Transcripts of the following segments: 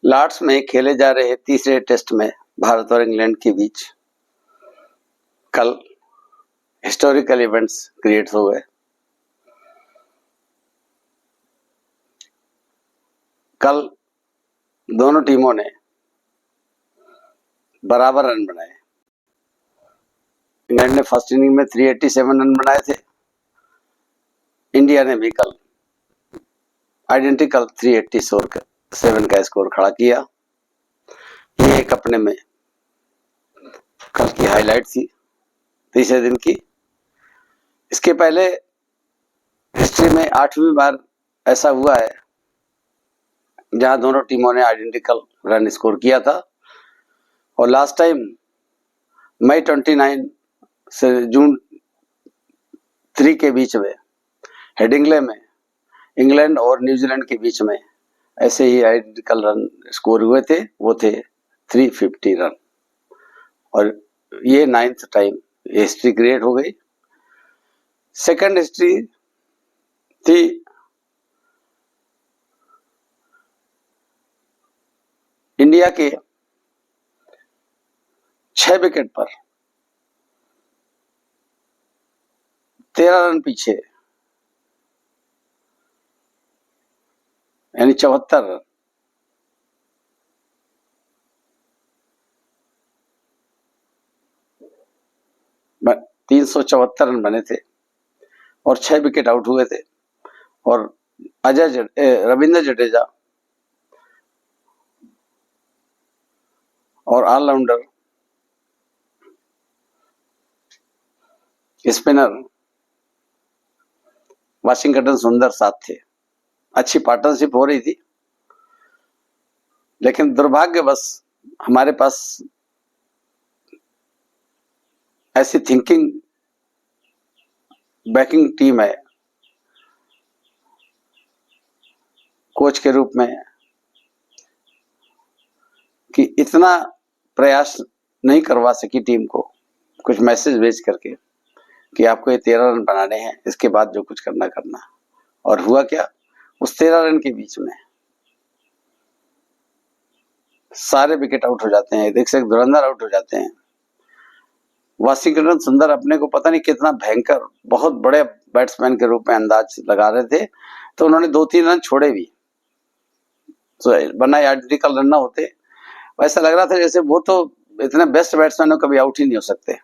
Lord's में खेले जा रहे तीसरे टेस्ट में भारत और इंग्लैंड के बीच कल हिस्टोरिकल इवेंट्स क्रिएट हो गए। कल दोनों टीमों ने बराबर रन बनाए। इंग्लैंड ने फर्स्ट इनिंग में 387 रन बनाए थे। इंडिया ने भी कल आइडेंटिकल 387 का स्कोर खड़ा किया। ये एक अपने में कल की हाईलाइट थी तीसरे दिन की। इसके पहले हिस्ट्री में 8वीं बार ऐसा हुआ है जहां दोनों टीमों ने आइडेंटिकल रन स्कोर किया था, और लास्ट टाइम मई 29 से जून 3 के बीच में हेडिंगले में इंग्लैंड और न्यूजीलैंड के बीच में ऐसे ही आइडेंटिकल रन स्कोर हुए थे। वो थे 350 रन, और ये 9th टाइम हिस्ट्री क्रिएट हो गई। सेकंड हिस्ट्री थी इंडिया के 6 विकेट पर 13 रन पीछे, यानी 74 रन। बट 374 रन बने थे और 6 विकेट आउट हुए थे, और रविंद्र जडेजा और ऑलराउंडर स्पिनर वाशिंगटन सुंदर साथ थे। अच्छी पार्टनरशिप हो रही थी, लेकिन दुर्भाग्यवश हमारे पास ऐसी थिंकिंग बैकिंग टीम है कोच के रूप में कि इतना प्रयास नहीं करवा सकी टीम को कुछ मैसेज भेज करके कि आपको ये 13 रन बनाने हैं, इसके बाद जो कुछ करना करना। और हुआ क्या, उस 13 रन के बीच में सारे विकेट आउट हो जाते हैं, एक से एक धुरंधर आउट हो जाते हैं। वाशिंगटन सुंदर अपने को पता नहीं कितना भयंकर बहुत बड़े बैट्समैन के रूप में अंदाज लगा रहे थे, तो उन्होंने 2-3 रन छोड़े भी, तो वरना आइडेंटिकल रन ना होते। वैसा लग रहा था जैसे वो तो इतने बेस्ट बैट्समैन हो, कभी आउट ही नहीं हो सकते।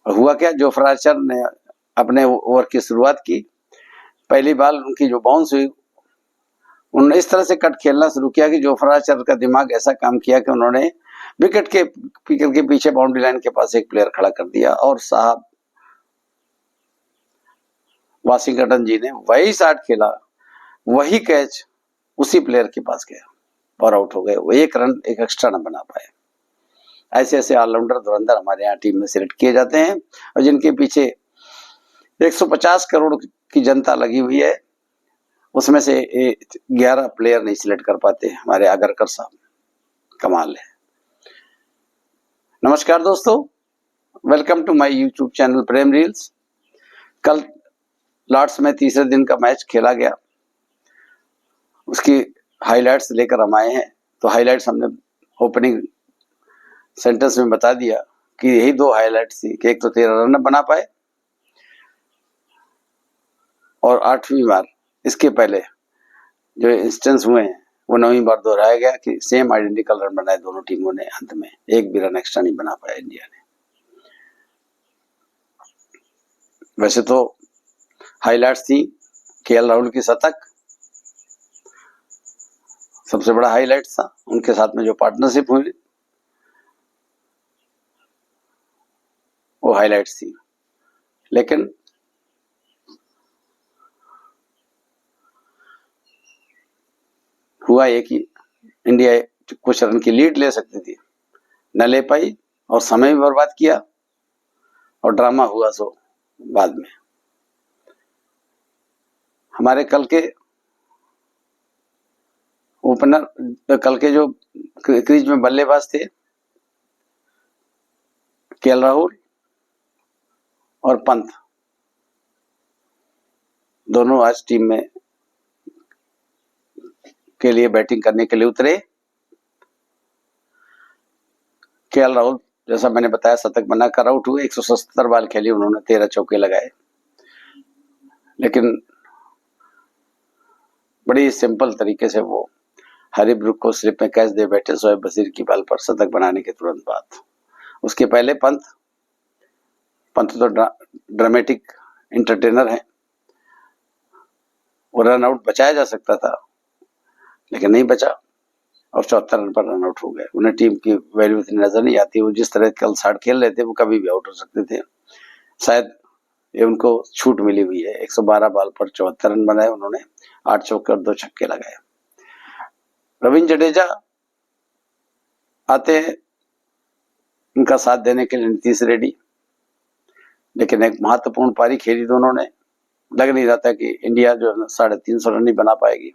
और हुआ क्या, जोफ्रा आर्चर ने अपने ओवर की शुरुआत की। पहली बॉल उनकी जो बाउंस हुई, उन्होंने इस तरह से कट खेलना शुरू किया कि जोफ्रा आर्चर का दिमाग ऐसा काम किया कि उन्होंने विकेट के पीछे बाउंड्री लाइन के पास एक प्लेयर खड़ा कर दिया, और साहब वाशिंगटन जी ने वही शॉट खेला, वही कैच उसी प्लेयर के पास गया और आउट हो गए। वो एक रन एक एक्स्ट्रा न बना पाए। ऐसे ऐसे ऑलराउंडर धुरंधर हमारे यहाँ टीम में सिलेक्ट किए जाते हैं, और जिनके पीछे 150 करोड़ की जनता लगी हुई है, उसमें से 11 प्लेयर नहीं सिलेक्ट कर पाते हमारे आगरकर साहब। कमाल है। नमस्कार दोस्तों, welcome to my YouTube channel Prem reels. कल लॉर्ड्स में तीसरे दिन का मैच खेला गया, उसकी हाइलाइट्स लेकर हम आए हैं। तो हाइलाइट्स हमने ओपनिंग सेंटेंस में बता दिया कि यही 2 हाइलाइट्स थी कि एक तो 13 रन बना पाए, और 8वीं बार इसके पहले जो इंस्टेंस हुए हैं वो 9वीं बार दोहराया गया कि सेम आइडेंटिकल रन बनाए दोनों टीमों ने, अंत में एक भी रन एक्स्ट्रा नहीं बना पाया इंडिया ने। वैसे तो हाइलाइट्स थी केएल राहुल की शतक, सबसे बड़ा हाईलाइट था। उनके साथ में जो पार्टनरशिप हुई वो हाईलाइट्स थी, लेकिन हुआ ये कि इंडिया कुछ रन की लीड ले सकती थी, न ले पाई, और समय भी बर्बाद किया, और ड्रामा हुआ सो बाद में। हमारे कल के ओपनर, कल के जो क्रीज में बल्लेबाज थे केएल राहुल और पंत, दोनों आज टीम में के लिए बैटिंग करने के लिए उतरे। केएल राहुल जैसा मैंने बताया शतक बनाकर आउट हुए। 177 बॉल खेली उन्होंने, 13 चौके लगाए, लेकिन बड़ी सिंपल तरीके से वो हैरी ब्रूक को स्लिप में कैच दे बैठे शोएब बशीर की बॉल पर शतक बनाने के तुरंत बाद। उसके पहले पंत तो ड्रामेटिक एंटरटेनर है, वो रन आउट बचाया जा सकता था लेकिन नहीं बचा और 74 रन पर रन आउट हो गए। उन्हें टीम की वैल्यू इतनी नजर नहीं आती, वो जिस तरह कल 60 खेल रहे थे वो कभी भी आउट हो सकते थे। शायद ये उनको छूट मिली हुई है। 112 बॉल पर 74 रन बनाए उन्होंने, 8 चौके और 2 छक्के लगाए। रविंद्र जडेजा आते हैं उनका साथ देने के लिए नीतीश रेड्डी, लेकिन एक महत्वपूर्ण पारी खेली दोनों ने। लग नहीं रहा था कि इंडिया जो 350 रन नहीं बना पाएगी।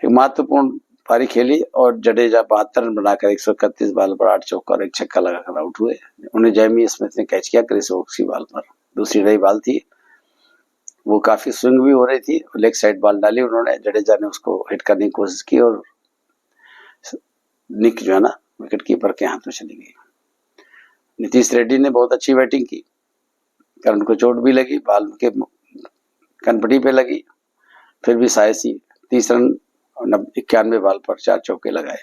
एक महत्वपूर्ण पारी खेली और जडेजा 72 रन बनाकर 131 बॉल पर 8 चौका और 1 छक्का लगाकर आउट हुए। उन्हें जेमी स्मिथ ने कैच किया क्रिस वोक्स की बॉल पर। दूसरी रही बॉल थी, वो काफी स्विंग भी हो रही थी, लेग साइड बॉल डाली उन्होंने, जडेजा ने उसको हिट करने की कोशिश की और निक जो है ना विकेट कीपर के हाथ में चली गई। नीतीश रेड्डी ने बहुत अच्छी बैटिंग की, कारण उनको चोट भी लगी, बॉल के कनपटी पे लगी, फिर भी सायसी 30 रन 91 बॉल पर 4 चौके लगाए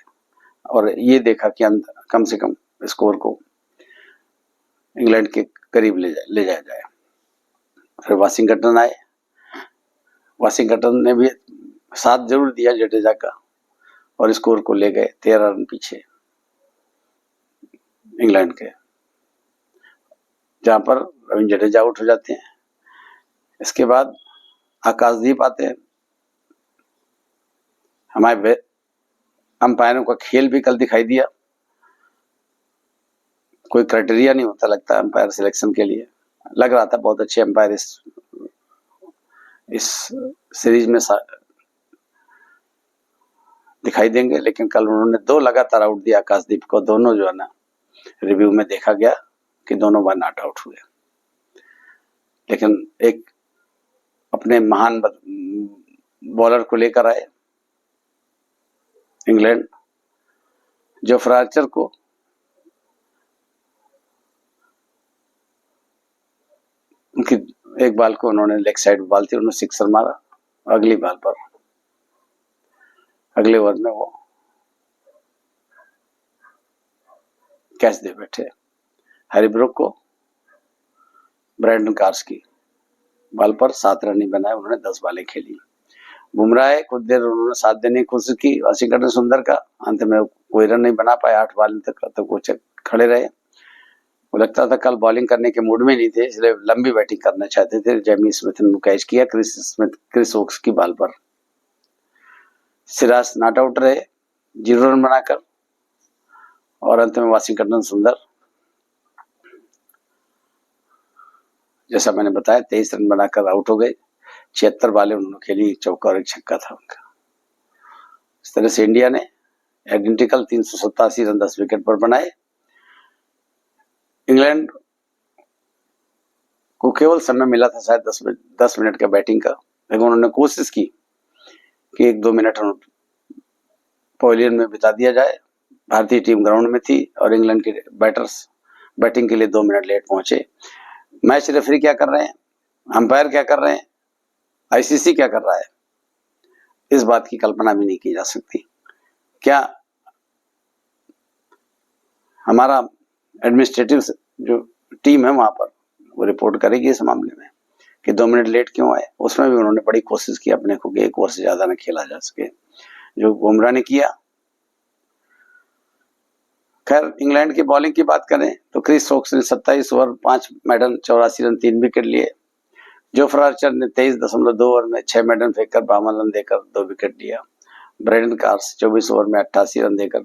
और ये देखा कि कम से कम स्कोर को इंग्लैंड के करीब ले जाया जाए। फिर वाशिंगटन आए, वाशिंगटन ने भी साथ जरूर दिया जडेजा का और स्कोर को ले गए 13 रन पीछे इंग्लैंड के, जहां पर रविंद्र जडेजा आउट हो जाते हैं। इसके बाद आकाशदीप आते हैं। हमारे अंपायरों का खेल भी कल दिखाई दिया। कोई क्राइटेरिया नहीं होता लगता अंपायर सिलेक्शन के लिए। लग रहा था बहुत अच्छे अंपायर इस सीरीज में दिखाई देंगे, लेकिन कल उन्होंने 2 लगातार आउट दिया आकाशदीप को। दोनों जो है ना रिव्यू में देखा गया कि दोनों बार नॉट आउट हुए, लेकिन एक अपने महान बॉलर को लेकर आए इंग्लैंड, जोफ्रा आर्चर को। उनकी एक बॉल को उन्होंने लेग साइड बॉल थी, उन्होंने सिक्सर मारा। अगली बॉल पर अगले ओवर में वो कैच दे बैठे हैरी ब्रूक को। ब्रैंडन कार्स की बॉल पर 7 रन नहीं बनाए उन्होंने, 10 बॉलें खेली। बुमराह कुछ देर उन्होंने साथ देने की कोशिश की वाशिंगटन सुंदर का, अंत में कोई रन नहीं बना पाए। 8 बॉल तक वो खड़े रहे। वो लगता था कल बॉलिंग करने के मूड में नहीं थे, इसलिए लंबी बैटिंग करना चाहते थे। जेमी स्मिथ ने कैच किया क्रिस वोक्स की बॉल पर। सिराज नॉट आउट रहे 0 रन बनाकर और अंत में वाशिंगटन सुंदर, जैसा मैंने बताया, 23 रन बनाकर आउट हो गए। 76 बॉलें उन्होंने खेली, 1 चौका और 1 छक्का था उनका। इस तरह से इंडिया ने आइडेंटिकल 387 रन 10 विकेट पर बनाए। इंग्लैंड को केवल समय मिला था शायद 10 मिनट का बैटिंग का, लेकिन उन्होंने कोशिश की कि 1-2 मिनट पवेलियन में बिता दिया जाए। भारतीय टीम ग्राउंड में थी और इंग्लैंड के बैटर्स बैटिंग के लिए 2 मिनट लेट पहुंचे। मैच रेफरी क्या कर रहे हैं, अंपायर क्या कर रहे हैं, आईसीसी क्या कर रहा है, इस बात की कल्पना भी नहीं की जा सकती। क्या हमारा एडमिनिस्ट्रेटिव जो टीम है वहां पर वो रिपोर्ट करेगी इस मामले में कि 2 मिनट लेट क्यों आए। उसमें भी उन्होंने बड़ी कोशिश की अपने को कि 1 ओवर से ज्यादा न खेला जा सके, जो बुमराह ने किया। खैर, इंग्लैंड की बॉलिंग की बात करें तो क्रिस वोक्स ने 27 ओवर 5 मेडन 84 रन 3 विकेट लिए। जोफ्रा आर्चर ने 23.2 ओवर में 6 मेडन फेंककर 52 रन देकर 2 विकेट लिया। ब्रैंडन कार्स 24 ओवर में 88 रन देकर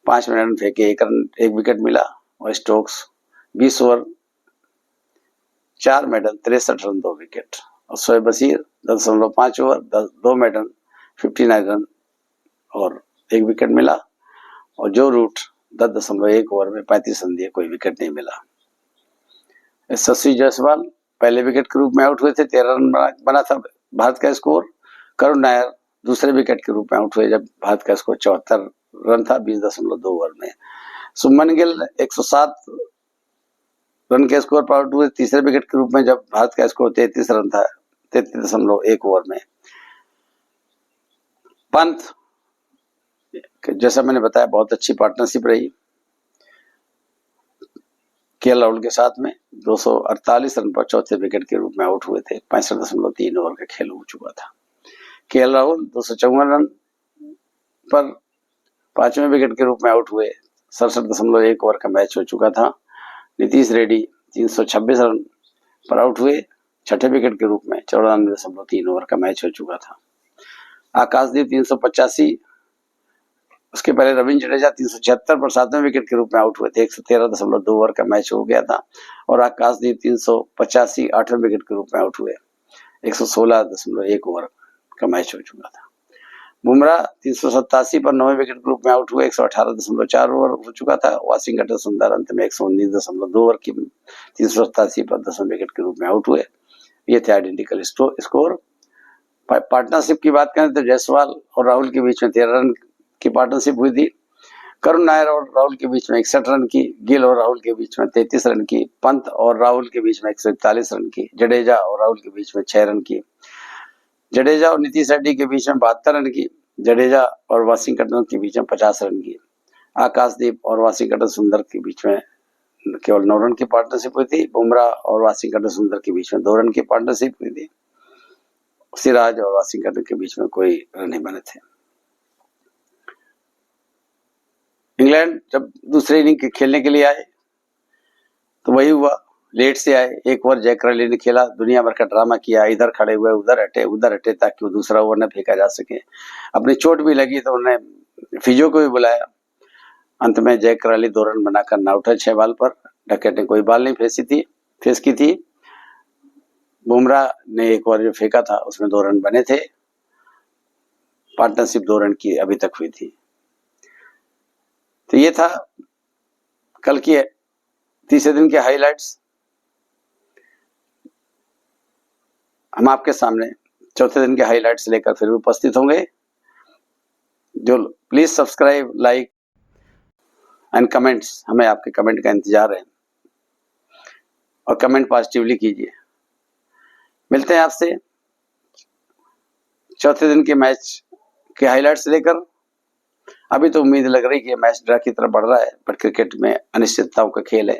5 मेडन फेंके, 1 विकेट मिला। और Stokes 20 over 4 maiden 63 run 2 wicket. और Shoaib Bashir 10.5 over 2 maiden 59 run और 1 विकेट मिला। और जो रूट 10.1 ओवर में 35 रन दिए, कोई विकेट नहीं मिला। यशस्वी जायसवाल पहले विकेट के रूप में आउट हुए थे, 13 रन बना था भारत का स्कोर। करुण नायर दूसरे विकेट के रूप में आउट हुए जब भारत का स्कोर 74 रन था 20.2 ओवर में। शुभमन गिल 107 रन के स्कोर पर आउट हुए तीसरे विकेट के रूप में, जब भारत का स्कोर 33 रन था 33.1 ओवर में। पंत, जैसा मैंने बताया, बहुत अच्छी पार्टनरशिप रही केएल राहुल के साथ में। 248 रन पर चौथे विकेट के रूप में आउट हुए थे। 65.3 ओवर का खेल हो चुका था। केएल राहुल 254 रन पर पांचवें विकेट के रूप में आउट हुए। 67.1 ओवर का मैच हो चुका था। नीतीश रेड्डी 326 रन पर आउट हुए छठे विकेट के रूप में। 94.3 ओवर का मैच हो चुका था। आकाशदीप 385, उसके पहले रविंद्र जडेजा 376 पर सातवें विकेट के रूप में आउट हुए थे। 113.2 ओवर का मैच हो गया था और आकाशदीप 385 आठवें विकेट के रूप में आउट हुए। 116.1 ओवर का मैच हो चुका था। बुमराह 387 पर 9वें विकेट के रूप में आउट हुए। 118.4 ओवर हो चुका था। वाशिंगटन सुंदर अंत में 119.2 ओवर की 387 पर 10वें विकेट के रूप में आउट हुए। ये थे आइडेंटिकल स्कोर। पार्टनरशिप की बात करें तो जायसवाल और राहुल के बीच में 13 रन की पार्टनरशिप हुई थी। करुण नायर और राहुल के बीच में 61 रन की, गिल और राहुल के बीच में 33 रन की, पंत और राहुल के बीच में 141 रन की, जडेजा और राहुल के बीच में 6 रन की, जडेजा और नीतीश रेड्डी के बीच में 72 रन की, जडेजा और वाशिंगटन के बीच में 50 रन की, आकाशदीप और वाशिंगटन सुंदर के बीच में केवल 9 रन की पार्टनरशिप हुई थी। बुमराह और वाशिंगटन सुंदर के बीच में 2 रन की पार्टनरशिप हुई थी। सिराज और वाशिंगटन के बीच में कोई रन नहीं बने थे। इंग्लैंड जब दूसरे इनिंग खेलने के लिए आए तो वही हुआ, लेट से आए। एक ओवर जैक रैली ने खेला, दुनिया भर का ड्रामा किया, इधर खड़े हुए उधर हटे ताकि वो दूसरा ओवर न फेंका जा सके। अपनी चोट भी लगी तो उन्होंने फिजियो को भी बुलाया। अंत में जैक रैली 2 रन बनाकर न उठा 6 बॉल पर। डकैत ने कोई बॉल नहीं फेस की थी। बुमराह ने एक ओवर जो फेंका था उसमें 2 रन बने थे। पार्टनरशिप 2 रन की अभी तक हुई थी। तो ये था कल की तीसरे दिन के हाइलाइट्स। हम आपके सामने चौथे दिन के हाइलाइट्स लेकर फिर उपस्थित होंगे। जो please subscribe, like and comments, हमें आपके कमेंट का इंतजार है और कमेंट पॉजिटिवली कीजिए। मिलते हैं आपसे चौथे दिन के मैच के हाइलाइट्स लेकर। अभी तो उम्मीद लग रही कि मैच ड्रा की तरफ बढ़ रहा है, पर क्रिकेट में अनिश्चितताओं का खेल है।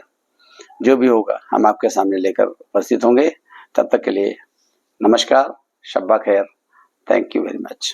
जो भी होगा हम आपके सामने लेकर उपस्थित होंगे। तब तक के लिए नमस्कार, शब्बा खैर, थैंक यू वेरी मच।